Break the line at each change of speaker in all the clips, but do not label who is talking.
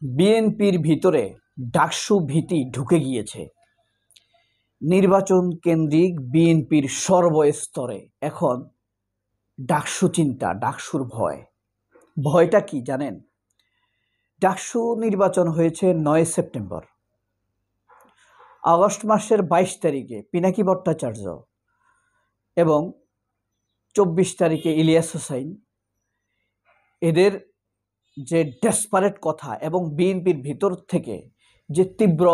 বিএনপির ভিতরে ডাকসু ভীতি ঢুকে গিয়েছে। নির্বাচন কেন্দ্রিক বিএনপির সর্বস্তরে এখন ডাকসু চিন্তা, ডাকসুর ভয়। ভয়টা কি জানেন? ডাকসু নির্বাচন হয়েছে 9 সেপ্টেম্বর। আগস্ট মাসের 22 তারিখে পিনাকি ভট্টাচার্য এবং 24 তারিখে ইলিয়াস হোসাইন, এদের যে ডেসপারেট কথা এবং বিএনপির ভিতর থেকে যে তীব্র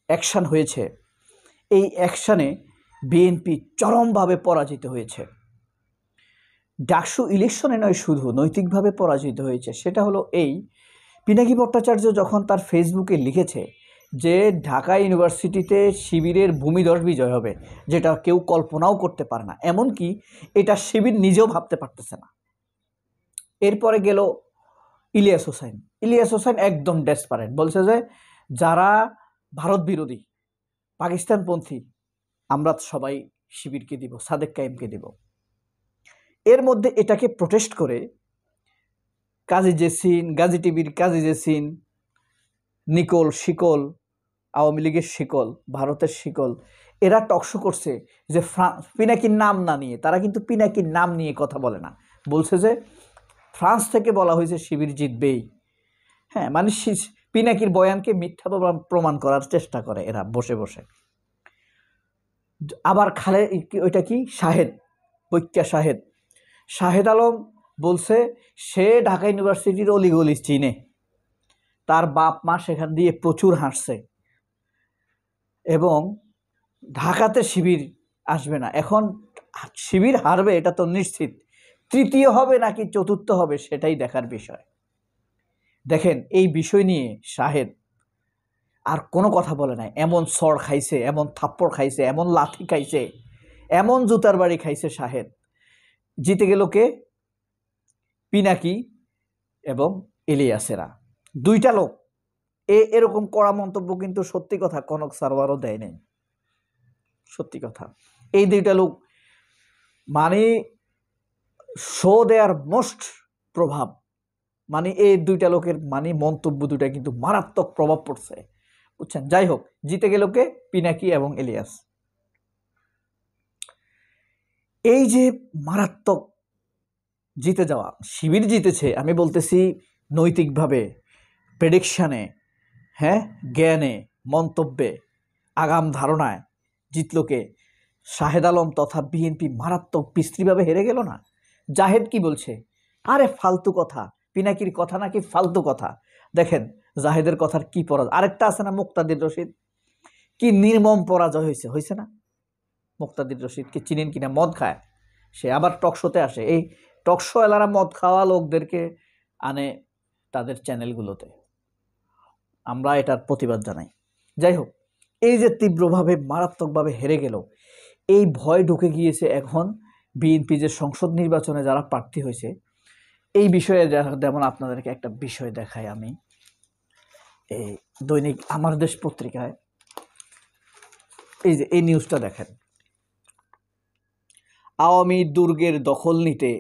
অ্যাকশন হয়েছে, এই অ্যাকশানে বিএনপি চরমভাবে পরাজিত হয়েছে। ডাকসু ইলেকশনে নয়, শুধু নৈতিকভাবে পরাজিত হয়েছে। সেটা হলো এই, পিনাকি ভট্টাচার্য যখন তার ফেসবুকে লিখেছে যে ঢাকা ইউনিভার্সিটিতে শিবিরের ভূমিধস বিজয় হবে, যেটা কেউ কল্পনাও করতে পারে না, এমনকি এটা শিবির নিজেও ভাবতে পারতেছে না। এরপরে গেল ইলিয়াস হোসাইন। ইলিয়াস হোসাইন একদম ডেসপারেট, বলছে যে যারা ভারত বিরোধী, পাকিস্তানপন্থী, আমরা সবাই শিবিরকে দিব, সাদেক কায়েমকে দিব। এর মধ্যে এটাকে প্রোটেস্ট করে কাজী জেসিন, গাজী টিভির কাজী জেসিন, নিকোল, শিকল, আওয়ামী লীগের শিকল, ভারতের শিকল, এরা টকশো করছে যে পিনাকির নাম না নিয়ে, তারা কিন্তু পিনাকির নাম নিয়ে কথা বলে না, বলছে যে ফ্রান্স থেকে বলা হয়েছে শিবির জিতবেই। হ্যাঁ, মানে পিনাকির বয়ানকে মিথ্যা প্রমাণ করার চেষ্টা করে এরা বসে বসে। আবার ওইটা কি শাহেদ, বৈক্যা শাহেদ আলম বলছে সে ঢাকা ইউনিভার্সিটির অলিগলি চিনে, তার বাপ মা সেখান দিয়ে প্রচুর হাসছে এবং ঢাকাতে শিবির আসবে না। এখন শিবির হারবে এটা তো নিশ্চিত, তৃতীয় হবে নাকি চতুর্থ হবে সেটাই দেখার বিষয়। দেখেন, এই বিষয় নিয়ে শাহেদ আর কোনো কথা বলে নাই। এমন সড় খাইছে, এমন থাপ্পড় খাইছে, এমন লাথি খাইছে, এমন জুতার বাড়ি খাইছে শাহেদ। জিতে গেল কে? পিনাকি এবং ইলিয়াসেরা, দুইটা লোক। এরকম কড়া মন্তব্য কিন্তু সত্যি কথা কনক সারওয়ারও দেয় নাই। সত্যি কথা, এই দুইটা লোক মানে শো দেয়ার মোস্ট প্রভাব, মানে এই দুইটা লোকের মানে মন্তব্য দুটা কিন্তু মারাত্মক প্রভাব পড়ছে, বুঝছেন? যাই হোক, জিতে গেল কে? পিনাকি এবং ইলিয়াস। এই যে মারাত্মক জিতে যাওয়া, শিবির জিতেছে, আমি বলতেছি নৈতিকভাবে, প্রেডিকশানে, হ্যাঁ, জ্ঞানে, মন্তব্যে, আগাম ধারণায় জিতল কে? শাহেদ আলম তথা বিএনপি মারাত্মক বিশ্রীভাবে হেরে গেল না। জাহেদ কি বলছে? আরে ফালতু কথা, পিনাকির কথা নাকি ফালতু কথা। দেখেন জাহেদের কথার কি পরাজয়। আরেকটা আছে না মুক্তাদির রশিদ, কি নির্মম পরাজয় হয়েছে না? মুক্তাদির রশিদকে চিনেন কিনা? মদ খায়, সে আবার টকশোতে আসে। এই টকশো এলারা মদ খাওয়া লোকদেরকে আনে তাদের চ্যানেলগুলোতে, আমরা এটার প্রতিবাদ জানাই। যাই হোক, এই যে তীব্রভাবে মারাত্মকভাবে হেরে গেল, এই ভয় ঢুকে গিয়েছে এখন বিএনপি যে সংসদ নির্বাচনে যারা প্রার্থী হয়েছে। এই বিষয়ে যেমন আপনাদেরকে একটা বিষয় দেখাই আমি, এই দৈনিক আমার দেশ পত্রিকায় এই যে এই নিউজটা দেখেন। আওয়ামী দুর্গের দখল নিতে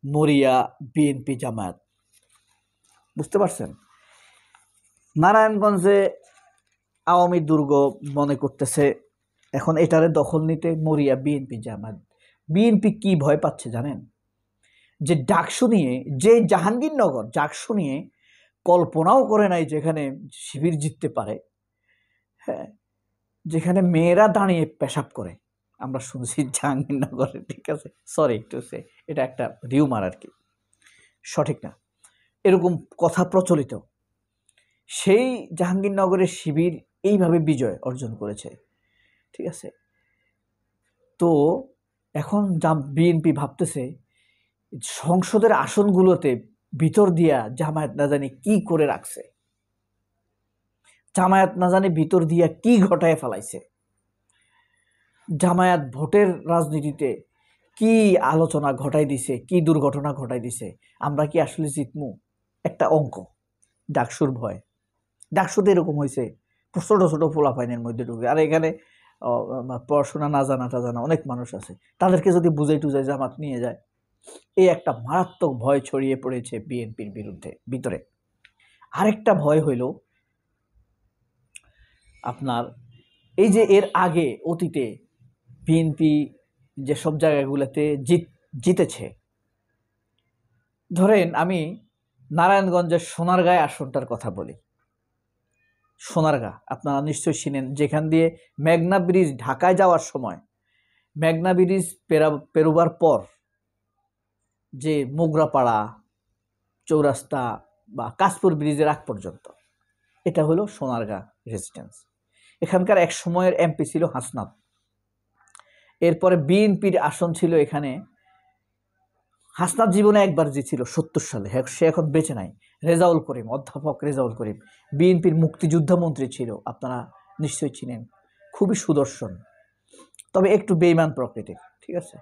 মরিয়া বিএনপি জামায়াত। বুঝতে পারছেন? নারায়ণগঞ্জে আওয়ামী দুর্গ মনে করতেছে এখন এটারে দখল নিতে মরিয়া বিএনপি জামায়াত। বিএনপি কি ভয় পাচ্ছে জানেন? যে ডাকসু নিয়ে, যে জাহাঙ্গীরনগর ডাকসু নিয়ে কল্পনাও করে নাই যেখানে শিবির জিততে পারে। হ্যাঁ, যেখানে মেয়েরা দাঁড়িয়ে পেশাব করে, আমরা শুনছি জাহাঙ্গীরনগরে, ঠিক আছে, সরি একটু এটা একটা রিউমার আর কি, সঠিক না, এরকম কথা প্রচলিত। সেই জাহাঙ্গীরনগরের শিবির এইভাবে বিজয় অর্জন করেছে, ঠিক আছে। তো এখন বিএনপি ভাবতেছে সংসদের আসনগুলোতে ভিতর দিয়া জামায়াত না জানি কি করে রাখছে, জামায়াত না জানি ভিতর দিয়া কি ঘটায় ফেলাইছে, জামায়াত ভোটের রাজনীতিতে কি আলোচনা ঘটাই দিছে, কি দুর্ঘটনা ঘটাই দিছে। আমরা কি আসলে জিতমু? একটা অঙ্ক। ডাকসুর ভয়, ডাকসুতে এরকম হয়েছে, ছোট ছোট পোলাপাইনের মধ্যে ঢুকে। আর এখানে পড়াশোনা না জানা অনেক মানুষ আছে, তাদেরকে যদি বুঝাই টুজাই জামাত নিয়ে যায়, এই একটা মারাত্মক ভয় ছড়িয়ে পড়েছে বিএনপির ভিতরে। আরেকটা ভয় হইল আপনার এই যে এর আগে অতীতে বিএনপি যেসব জায়গাগুলোতে জিতেছে, ধরেন আমি নারায়ণগঞ্জের সোনারগাঁয় আসনটার কথা বলি। সোনারগাঁ আপনারা নিশ্চয়ই চিনেন, যেখান দিয়ে মেঘনা ব্রিজ ঢাকায় যাওয়ার সময় মেঘনা ব্রিজ পেরোবার পর যে মোগরাপাড়া চৌরাস্তা বা কাশপুর ব্রিজের আগ পর্যন্ত, এটা হলো সোনারগাঁ রেসিডেন্স। এখানকার এক সময়ের এমপি ছিল হাসনাত। এরপরে বিএনপির আসন ছিল এখানে। হাসনাত জীবনে একবার জিতছিল 70 সালে, সে এখন বেঁচে নাই। রেজাউল করিম, অধ্যাপক রেজাউল করিম বিএনপির মুক্তিযোদ্ধা মন্ত্রী ছিল, আপনারা নিশ্চয়ই চিনেন। খুবই সুদর্শন, তবে একটু বেইমান প্রকৃতির, ঠিক আছে।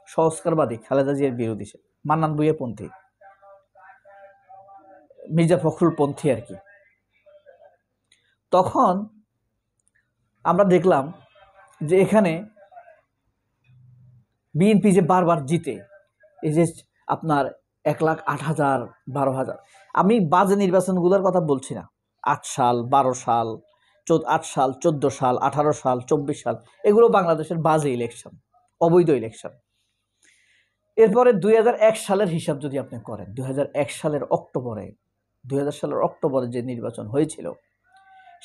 সংস্কারবাদী, খালেদা জিয়ার বিরোধী, মান্নান ভূঁইয়া পন্থী, মির্জা ফখরুল পন্থী আর কি। তখন আমরা দেখলাম যে এখানে বিএনপি যে বারবার জিতে, এই যে আপনার 1,08,000, 12,000, আমি বাজে নির্বাচনগুলোর কথা বলছি না। 8 সাল, 12 সাল, 8 সাল, 14 সাল, 18 সাল, 24 সাল, এগুলো বাংলাদেশের বাজে ইলেকশন, অবৈধ ইলেকশন। এরপরে 2001 সালের হিসাব যদি আপনি করেন, 2001 সালের অক্টোবরে, 2000 সালের অক্টোবরে যে নির্বাচন হয়েছিল,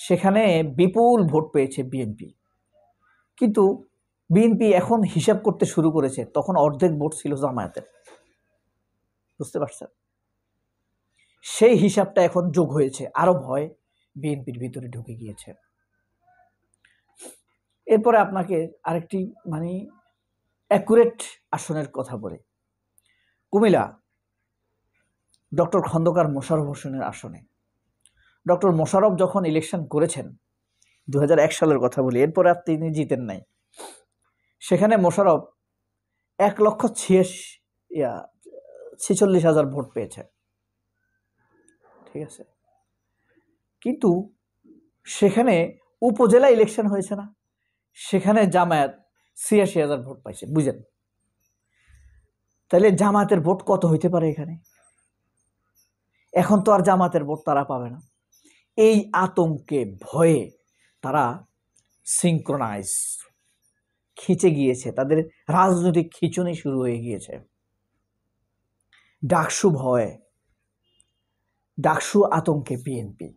সেখানে বিপুল ভোট পেয়েছে বিএনপি। কিন্তু বিএনপি এখন হিসাব করতে শুরু করেছে, তখন অর্ধেক ভোট ছিল জামায়াতের, বুঝতে পারছেন? সেই হিসাবটা এখন যোগ হয়েছে, আরো ভয় বিএনপির ভিতরে ঢুকে গিয়েছে। এরপরে আপনাকে আরেকটি মানে অ্যাকুরেট আসনের কথা বলে, কুমিল্লা ডক্টর খন্দকার মোশাররফ হোসেনের আসনে ডক্টর মোশাররফ যখন ইলেকশন করেছেন, 2001 সালের কথা বলি, এরপরে আর তিনি জিতেন নাই। সেখানে মোশাররফ 1,46,000 ভোট পেয়েছে, ঠিক আছে। কিন্তু সেখানে উপজেলা ইলেকশন হয়েছে না, সেখানে জামায়াত 86,000 ভোট পাইছে, বুঝেন? তাহলে জামায়াতের ভোট কত হইতে পারে এখানে? এখন তো আর জামায়াতের ভোট তারা পাবে না। এই আতঙ্কে ভয়ে তারা সিনক্রোনাইজ খিচে গিয়েছে, তাদের রাজনৈতিক খিচুনি শুরু হয়ে গিয়েছে। ডাকসু ভয়, ডাকসু আতঙ্কে বিএনপি।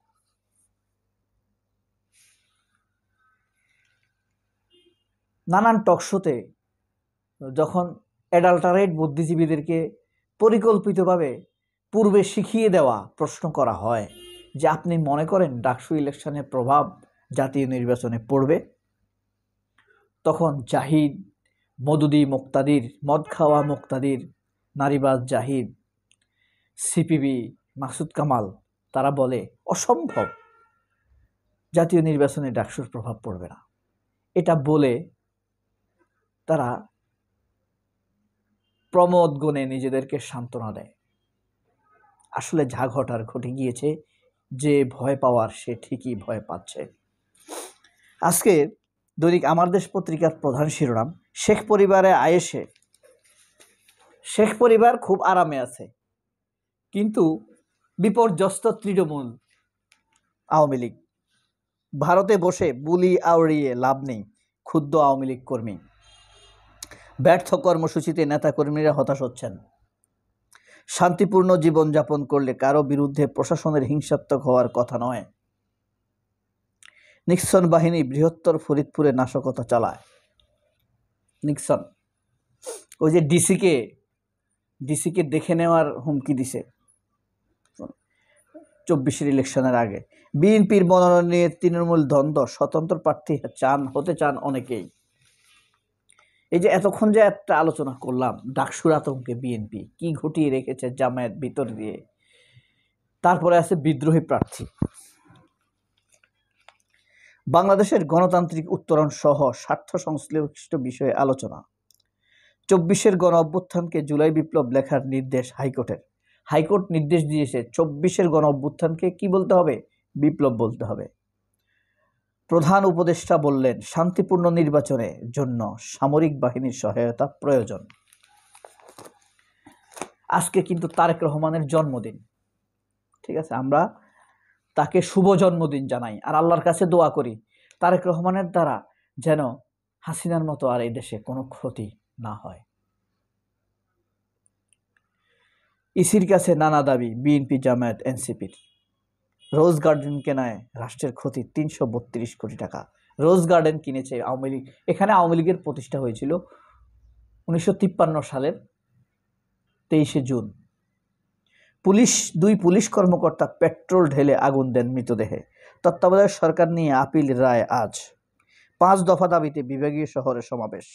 নানান টকশোতে যখন অ্যাডাল্টারেট বুদ্ধিজীবীদেরকে পরিকল্পিতভাবে পূর্বে শিখিয়ে দেওয়া প্রশ্ন করা হয় যে আপনি মনে করেন ডাকসু ইলেকশনের প্রভাব জাতীয় নির্বাচনে পড়বে, তখন জাহিদ, মদুদি মুক্তাদির, মদ খাওয়া মুক্তাদির, নারীবাজ জাহিদ, সিপিবি, মাসুদ কামাল, তারা বলে অসম্ভব, জাতীয় নির্বাচনে ডাকসুর প্রভাব পড়বে না। এটা বলে তারা প্রমোদ গুণে নিজেদেরকে সান্ত্বনা দেয়। আসলে যা ঘটার ঘটে গিয়েছে, যে ভয় পাওয়ার সে ঠিকই ভয় পাচ্ছে। আজকে দৈনিক আমার দেশ পত্রিকার প্রধান শিরোনাম, শেখ পরিবারে আয়েশে। শেখ পরিবার খুব আরামে আছে, কিন্তু বিপর্যস্ত তৃণমূল আওয়ামী লীগ। ভারতে বসে বুলি আওড়িয়ে লাভ নেই, ক্ষুব্ধ আওয়ামী লীগ কর্মী। ব্যর্থ কর্মসূচিতে নেতাকর্মীরা হতাশ হচ্ছেন। শান্তিপূর্ণ জীবনযাপন করলে কারো বিরুদ্ধে প্রশাসনের হিংসাত্মক হওয়ার কথা নয়। নিক্সন বাহিনী বৃহত্তর ফরিদপুরে নাশকতা চালায়। নিক্সন ওই যে ডিসিকে দেখে নেওয়ার হুমকি দিছে 24-এর ইলেকশনের আগে। বিএনপির মনোনয়ন নিয়ে তৃণমূল দ্বন্দ্ব, স্বতন্ত্র প্রার্থী হতে চান অনেকেই। এই যে এতক্ষণ যে একটা আলোচনা করলাম, ডাকসুর আতঙ্কে বিএনপি কি ঘটিয়ে রেখেছে জামায়াত ভিতর দিয়ে। তারপরে আছে বিদ্রোহী প্রার্থী। বাংলাদেশের গণতান্ত্রিক উত্তরণ সহ স্বার্থ সংশ্লিষ্ট বিষয়ে আলোচনা। 24-এর গণ অভ্যুত্থানকে জুলাই বিপ্লব লেখার নির্দেশ হাইকোর্টের। হাইকোর্ট নির্দেশ দিয়েছে 24-এর গণ অভ্যুত্থানকে কি বলতে হবে? বিপ্লব বলতে হবে। প্রধান উপদেষ্টা বললেন, শান্তিপূর্ণ নির্বাচনের জন্য সামরিক বাহিনীর সহায়তা প্রয়োজন। আজকে কিন্তু তারেক রহমানের জন্মদিন, ঠিক আছে। আমরা তাকে শুভ জন্মদিন জানাই, আর আল্লাহর কাছে দোয়া করি তারেক রহমানের দ্বারা যেন হাসিনার মতো আর এই দেশে কোনো ক্ষতি না হয়। ইসির কাছে নানা দাবি বিএনপি, জামায়াত, এনসিপির। রোজ গার্ডেন কেনায় রাষ্ট্রের ক্ষতি ৩৩২ কোটি টাকা। রোজ গার্ডেন কিনেছে আওয়ামী লীগ। এখানে আওয়ামী লীগের প্রতিষ্ঠা হয়েছিল ১৯৫৩ সালের ২৩শে জুন। দুই পুলিশ কর্মকর্তা পেট্রোল ঢেলে আগুন দেন মৃতদেহে। তত্ত্বাবধায়ক সরকার নিয়ে আপিল রায় আজ। ৫ দফা দাবিতে বিভাগীয় শহরে সমাবেশ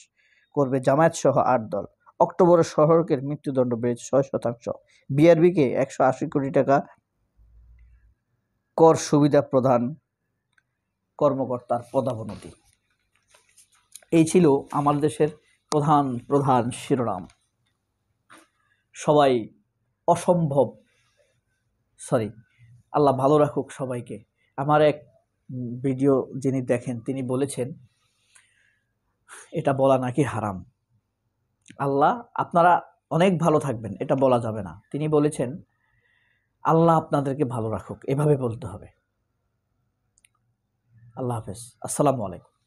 করবে জামায়াত সহ ৮ দল। অক্টোবরে সড়কের মৃত্যুদণ্ড বেড়েছে ৬%। বিআরবিকে ১৮০ কোটি টাকা কর সুবিধা প্রদান, কর্মকর্তার পদোন্নতি। এই ছিল আমাদের দেশের প্রধান প্রধান শিরোনাম। সবাই আল্লাহ ভালো রাখুক সবাইকে। আমার এক ভিডিও যিনি দেখেন তিনি বলেছেন এটা বলা নাকি হারাম। আল্লাহ আপনারা অনেক ভালো থাকবেন এটা বলা যাবে না। তিনি বলেছেন আল্লাহ আপনাদেরকে ভালো রাখুক, এভাবে বলতে হবে। আল্লাহ হাফেজ, আসসালামু আলাইকুম।